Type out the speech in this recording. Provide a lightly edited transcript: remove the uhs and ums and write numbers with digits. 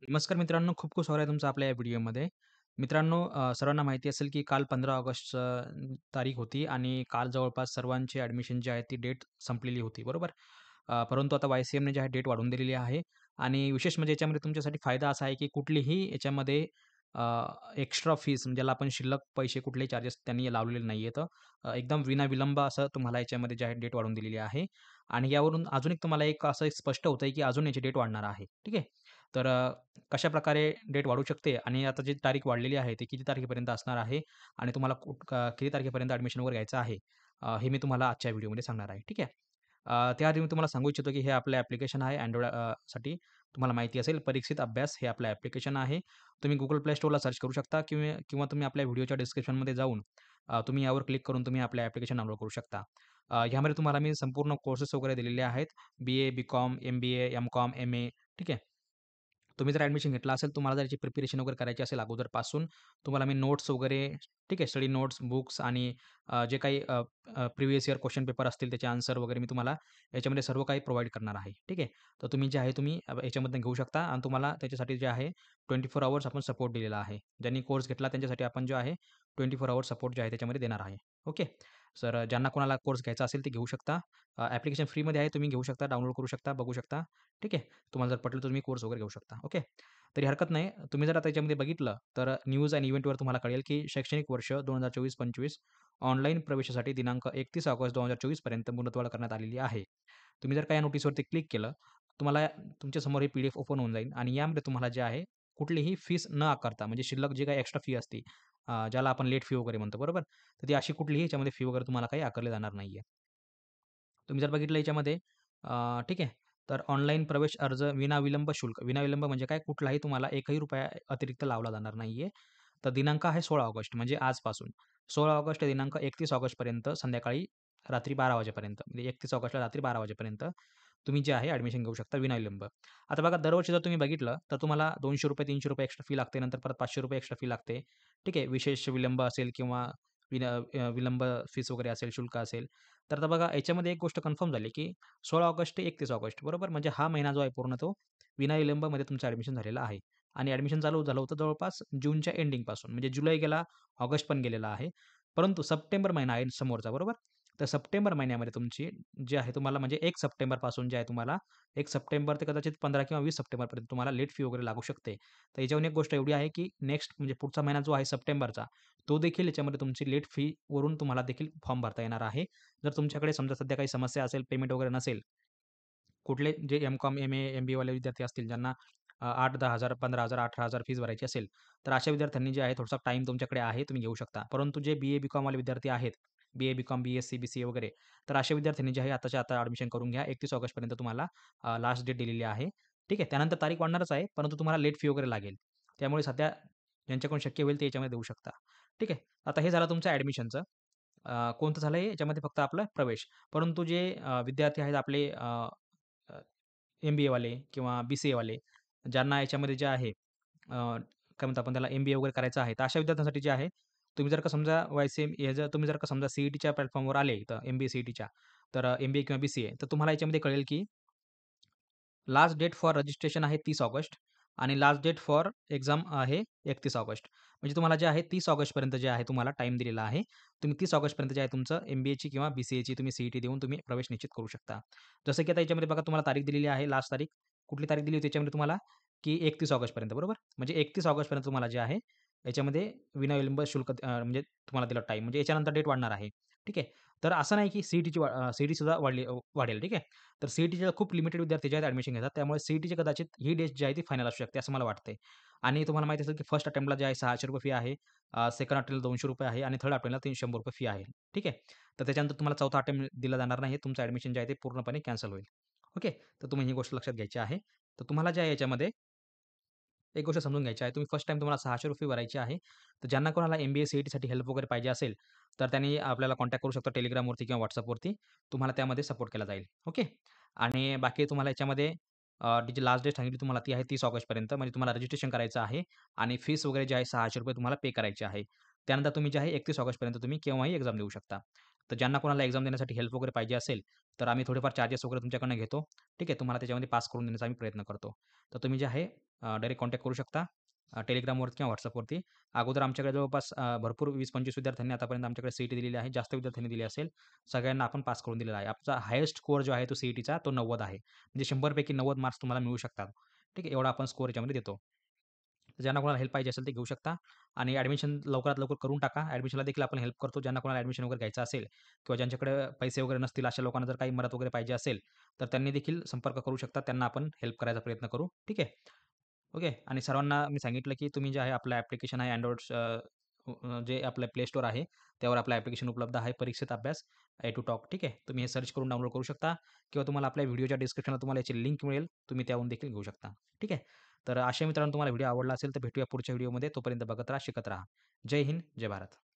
नमस्कार मित्रांनो, खूप खूप स्वागत आहे तुमचं आपल्या या व्हिडिओमध्ये. मित्रांनो, सर्वांना माहिती असेल की काल 15 ऑगस्ट तारीख होती आणि काल जवळपास सर्वांची ॲडमिशन जी आहे ती डेट संपलेली होती, बरोबर? परंतु आता वाय-सी-एमने जी आहे डेट वाढवून दिलेली आहे आणि विशेष म्हणजे याच्यामध्ये तुमच्यासाठी फायदा असा आहे की कुठलीही याच्यामध्ये एक्स्ट्रा फीस म्हणजे ज्याला आपण शिल्लक पैसे कुठलेही चार्जेस त्यांनी लावलेले नाही आहेत. एकदम विनाविलंब असं तुम्हाला याच्यामध्ये जे आहे डेट वाढवून दिलेली आहे आणि यावरून अजून एक तुम्हाला एक असं एक स्पष्ट होतंय की अजून याची डेट वाढणार आहे. ठीक आहे? तर कशाप्रकारे डेट वाढू शकते आणि आता जी तारीख वाढलेली आहे, ती किती तारखेपर्यंत असणार आहे आणि तुम्हाला किती तारखेपर्यंत ॲडमिशन वगैरे घ्यायचं आहे, हे मी तुम्हाला आजच्या व्हिडिओमध्ये सांगणार आहे. ठीक आहे. त्याआधी मी तुम्हाला सांगू इच्छितो, की हे आपलं ॲप्लिकेशन आहे Android साठी. तुम्हाला माहिती असेल परीक्षित अभ्यास हे आपलं ॲप्लिकेशन आहे. तुम्ही Google Play Storeला सर्च करू शकता किंवा किंवा तुम्ही आपल्या व्हिडिओच्या डिस्क्रिप्शनमध्ये जाऊन तुम्ही यावर क्लिक करून तुम्ही आपलं ॲप्लिकेशन डाउनलोड करू शकता. ह्यामध्ये तुम्हाला मी संपूर्ण कोर्सेस वगैरे दिलेले आहेत. बी-ए, बी-कॉम, एम-बी-ए, एम-कॉम, एम-ए ठीक आहे. तुम्ही जर ॲडमिशन घेतलं असेल, तुम्हाला जर याची प्रिपरेशन वगैरे करायची असेल अगोदरपासून, तुम्हाला मी नोट्स वगैरे ठीक आहे, स्टडी नोट्स, बुक्स आणि जे काही प्रिव्हियस इयर क्वेश्चन पेपर असतील त्याचे आन्सर वगैरे मी तुम्हाला याच्यामध्ये सर्व काही प्रोव्हाईड करणार आहे. ठीक आहे. तर तुम्ही जे आहे तुम्ही याच्यामधनं घेऊ शकता आणि तुम्हाला त्याच्यासाठी जे आहे 24 अवर्स आपण सपोर्ट दिलेला आहे. ज्यांनी कोर्स घेतला त्यांच्यासाठी आपण जो आहे 24 अवर्स सपोर्ट जे आहे त्याच्यामध्ये देणार आहे. ओके. तर ज्यांना कोणाला कोर्स घ्यायचा असेल ते घेऊ शकता. ॲप्लिकेशन फ्रीमध्ये आहे. तुम्ही घेऊ शकता, डाउनलोड करू शकता, बघू शकता. ठीक आहे. तुम्हाला जर पटलं तर तुम्ही कोर्स वगैरे घेऊ शकता. ओके. तरी हरकत नाही. तुम्ही जर आता याच्यामध्ये बघितलं तर न्यूज आणि इव्हेंटवर तुम्हाला कळेल की शैक्षणिक वर्ष 2024-25 ऑनलाईन प्रवेशासाठी दिनांक 31 ऑगस्ट 2024 पर्यंत मुदतवाढ करण्यात आलेली आहे. तुम्ही जर का या नोटीसवरती क्लिक केलं, तुम्हाला तुमच्यासमोर ही पी-डी-एफ ओपन होऊन जाईल आणि यामध्ये तुम्हाला जे आहे कुठलीही फीस न आकारता म्हणजे शिल्लक जी काही एक्स्ट्रा फी असते, ज्याला आपण लेट फी वगैरे म्हणतो बरोबर? तर ती अशी कुठलीही याच्यामध्ये फी वगैरे तुम्हाला काही आकारली जाणार नाहीये. तुम्ही जर बघितलं याच्यामध्ये ठीक आहे. तर ऑनलाईन प्रवेश अर्ज विनाविलंब शुल्क. विनाविलंब म्हणजे काय? कुठलाही तुम्हाला एकही रुपया अतिरिक्त लावला जाणार नाहीये. तर दिनांक आहे 16 ऑगस्ट म्हणजे आजपासून. 16 ऑगस्ट ते दिनांक 31 ऑगस्टपर्यंत संध्याकाळी रात्री 12 वाजेपर्यंत म्हणजे 31 ऑगस्टला रात्री 12 वाजेपर्यंत तुम्ही जे आहे ॲडमिशन घेऊ शकता विनाविलंब. आता बघा दरवर्षी जर तुम्ही बघितलं तर तुम्हाला ₹200 ₹300 एक्स्ट्रा फी लागते. नंतर परत ₹500 एक्स्ट्रा फी लागते. ठीक आहे. विशेष विलंब असेल किंवा विलंब फीस वगैरे असेल, शुल्क असेल. तर आता बघा याच्यामध्ये एक गोष्ट कन्फर्म झाली, की 16 ऑगस्ट ते 31 ऑगस्ट बरोबर. म्हणजे हा महिना जो आहे पूर्ण तो विनाविलंबमध्ये तुमचं ॲडमिशन झालेलं आहे. आणि ॲडमिशन चालू झालं होतं जवळपास जूनच्या एंडिंगपासून. म्हणजे जुलै गेला, ऑगस्ट पण गेलेला आहे. परंतु सप्टेंबर महिना आहे समोरचा बरोबर. तर सप्टेंबर महिन्यामध्ये तुमची जी आहे तुम्हाला म्हणजे 1 सप्टेंबरपासून जे आहे तुम्हाला 1 सप्टेंबर ते कदाचित 15 किंवा 20 सप्टेंबरपर्यंत तुम्हाला लेट फी वगैरे लागू शकते. तर याच्याहून एक गोष्ट एवढी आहे, की नेक्स्ट म्हणजे पुढचा महिना जो आहे सप्टेंबरचा, तो देखील याच्यामध्ये तुमची लेट फी वरून तुम्हाला देखील फॉर्म भरता येणार आहे. जर तुमच्याकडे समजा सध्या काही समस्या असेल, पेमेंट वगैरे नसेल, कुठले जे एम-कॉम, एम-ए, एम-बी-एवाले विद्यार्थी असतील ज्यांना 8,000-10,000, 15,000, 18,000 फीस भरायची असेल, तर अशा विद्यार्थ्यांनी जे आहे थोडासा टाईम तुमच्याकडे आहे, तुम्ही घेऊ शकता. परंतु जे बी-ए, बी-कॉमवाले विद्यार्थी आहेत, बी-ए, बी-कॉम, बी-एससी, बी-सी-ए वगैरे, तर अशा विद्यार्थ्यांनी जे आहे आताच्या आता ॲडमिशन करून घ्या. 31 ऑगस्टपर्यंत तुम्हाला लास्ट डेट दिलेली आहे. ठीक आहे. त्यानंतर तारीख वाढणारच आहे, परंतु तुम्हाला लेट फी वगैरे लागेल. त्यामुळे सध्या ज्यांच्याकडून शक्य होईल ते याच्यामध्ये देऊ शकता. ठीक आहे. आता हे झालं तुमचं ॲडमिशनचं. कोणतं झालंय याच्यामध्ये फक्त आपला प्रवेश. परंतु जे विद्यार्थी आहेत आपले एम-बी-एवाले किंवा बी-सी-एवाले ज्यांना याच्यामध्ये जे आहे काय म्हणतो आपण त्याला एम-बी-ए वगैरे करायचं आहे. तर अशा विद्यार्थ्यांसाठी जे आहे, तुम्ही जर का समजा वाय-सी-एम हे जर तुम्ही जर का समजा सी-ई-टीच्या प्लॅटफॉर्मवर आले, तर एम-बी-ए, सी-ई-टीच्या तर एम-बी-ए किंवा बी-सी-ए तर तुम्हाला याच्यामध्ये कळेल की लास्ट डेट फॉर रजिस्ट्रेशन आहे 30 ऑगस्ट आणि लास्ट डेट फॉर एक्झाम आहे 31 ऑगस्ट. म्हणजे तुम्हाला जे आहे 30 ऑगस्टपर्यंत जे आहे तुम्हाला टाईम दिलेला आहे. तुम्ही 30 ऑगस्टपर्यंत जे आहे तुमचं एम-बी-एची किंवा बी-सी-एची तुम्ही सी-ई-टी देऊन तुम्ही प्रवेश निश्चित करू शकता. जसं की आता याच्यामध्ये बघा तुम्हाला तारीख दिलेली आहे, लास्ट तारीख. कुठली तारीख दिली होती याच्यामध्ये तुम्हाला, की 31 ऑगस्टपर्यंत बरोबर. म्हणजे 31 ऑगस्टपर्यंत तुम्हाला जे आहे याच्यामध्ये विनाविलंब शुल्क म्हणजे तुम्हाला दिलं टाईम म्हणजे याच्यानंतर डेट वाढणार आहे. ठीक आहे. तर असं नाही की सी-ई-टी सुद्धा वाढेल. ठीक आहे. तर सी-ई-टीचे खूप लिमिटेड विद्यार्थी जे आहेत ॲडमिशन घेतात. त्यामुळे सी-ई-टीची कदाचित ही डेट जी आहे ती फायनल असू शकते असं मला वाटतंय. आणि तुम्हाला माहिती असेल की फर्स्ट अटेम्प्टला जे आहे ₹600 फी आहे. सेकंड अटेम्प्टला ₹200 आहे आणि थर्ड अटेम्प्टला ₹300 फी आहे. ठीक आहे. तर त्याच्यानंतर तुम्हाला चौथा अटेम्प्ट दिला जाणार नाही. तुमचं ॲडमिशन जे आहे ते पूर्णपणे कॅन्सल होईल. ओके. तर तुम्ही ही गोष्ट लक्षात घ्यायची आहे. तर तुम्हाला जे आहे याच्यामध्ये एक गोष्ट समजून घ्यायची आहे. तुम्ही फर्स्ट टाईम तुम्हाला ₹600 भरायची आहे. तर ज्यांना कोणाला एम-बी-ए, सी-ई-टीसाठी हेल्प वगैरे पाहिजे असेल, तर त्यांनी आपल्याला कॉन्टॅक्ट करू शकता Telegramवरती किंवा WhatsAppवरती. तुम्हाला त्यामध्ये सपोर्ट केला जाईल. ओके. आणि बाकी तुम्हाला याच्यामध्ये जी लास्ट डेट सांगितली तुम्हाला ती आहे 30 ऑगस्टपर्यंत. म्हणजे तुम्हाला रजिस्ट्रेशन करायचं आहे आणि फीस वगैरे जे आहे ₹600 तुम्हाला पे करायची आहे. त्यानंतर तुम्ही जे आहे 31 ऑगस्टपर्यंत तुम्ही केव्हाही एक्झाम देऊ शकता. तर ज्यांना कोणाला एक्झाम देण्यासाठी हेल्प वगैरे पाहिजे असेल, तर आम्ही थोडेफार चार्जेस वगैरे तुमच्याकडनं घेतो. ठीक आहे. तुम्हाला त्याच्यामध्ये पास करून देण्याचा आम्ही प्रयत्न करतो. तर तुम्ही जे आहे डायरेक्ट कॉन्टॅक्ट करू शकता Telegramवरती किंवा WhatsAppवरती. अगोदर आमच्याकडे जवळपास भरपूर 20-25 विद्यार्थ्यांनी आतापर्यंत आमच्याकडे सीईटी दिलेली आहे. जास्त विद्यार्थ्यांनी दिली असेल. सगळ्यांना आपण पास करून दिलेला आहे. आमचा हायेस्ट स्कोर जो आहे तो सीईटीचा तो 90 आहे. म्हणजे 100 पैकी 90 मार्क्स तुम्हाला मिळू शकतात. ठीक आहे. एवढा आपण स्कोर याच्यामध्ये देतो. तर ज्यांना कोणाला हेल्प पाहिजे असेल ते घेऊ शकता आणि ॲडमिशन लवकरात लवकर करून टाका. ॲडमिशनला देखील आपण हेल्प करतो. ज्यांना कोणाला ॲडमिशन वगैरे घ्यायचं असेल किंवा ज्यांच्याकडे पैसे वगैरे नसतील, अशा लोकांना जर काही मदत वगैरे पाहिजे असेल, तर त्यांनी देखील संपर्क करू शकतात. त्यांना आपण हेल्प करायचा प्रयत्न करू. ठीक आहे. ओके. आणि सर्वांना मी सांगितलं, की तुम्ही जे आहे आपलं ॲप्लिकेशन आहे जे आपलं प्ले स्टोअर आहे, त्यावर आपलं ॲप्लिकेशन उपलब्ध आहे. परीक्षेत अभ्यास ए टू टॉक. ठीक आहे. तुम्ही हे सर्च करून डाउनलोड करू शकता किंवा तुम्हाला आपल्या व्हिडिओच्या डिस्क्रिप्शनला तुम्हाला याची लिंक मिळेल. तुम्ही त्याहून देखील घेऊ शकता. ठीक आहे. तर अशा मित्रांनो तुम्हाला व्हिडिओ आवडला असेल तर भेटूया पुढच्या व्हिडिओमध्ये. तोपर्यंत बघत राहा, शिकत राहा. जय हिंद, जय भारत.